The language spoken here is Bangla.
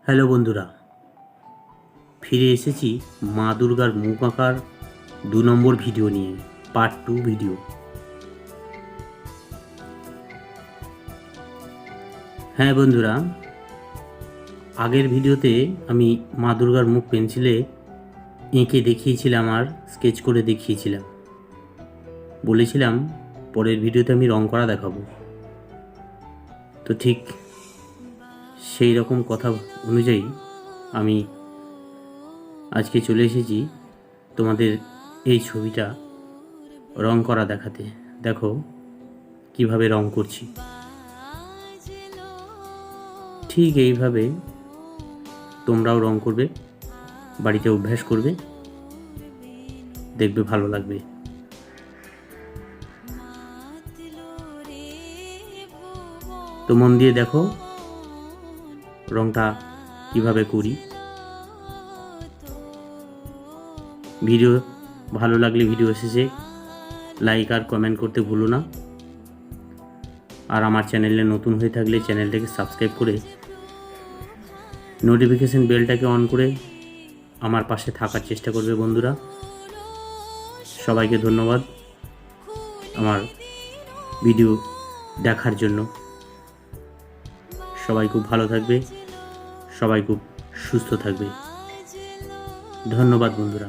হ্যালো বন্ধুরা, ফিরে এসেছি মা দুর্গার মুখ আঁকার 2 নম্বর ভিডিও নিয়ে, পার্ট 2 ভিডিও। হ্যাঁ বন্ধুরা, আগের ভিডিওতে আমি মা দুর্গার মুখ পেন্সিলে এঁকে দেখিয়েছিলাম আর স্কেচ করে দেখিয়েছিলাম। বলেছিলাম পরের ভিডিওতে আমি রং করা দেখাবো। তো ঠিক সেই রকম কথা অনুযায়ী আমি আজকে চলে এসেছি তোমাদের এই ছবিটা রং করা দেখাতে। দেখো কিভাবে রং করছি। ঠিক এইভাবে তোমরাও রং করবে, বাড়িতে অভ্যাস করবে, দেখবে ভালো লাগবে। তো মন দিয়ে দেখো রংটা কিভাবে করি। ভিডিও ভালো লাগলে ভিডিও শেষে লাইক আর কমেন্ট করতে ভুলো না। আর আমার চ্যানেলে নতুন হয়ে থাকলে চ্যানেলটাকে সাবস্ক্রাইব করে নোটিফিকেশন বেলটাকে অন করে আমার পাশে থাকার চেষ্টা করবে বন্ধুরা। সবাইকে ধন্যবাদ আমার ভিডিও দেখার জন্য। সবাই খুব ভালো থাকবে, সবাই খুব সুস্থ থাকবে। ধন্যবাদ বন্ধুরা।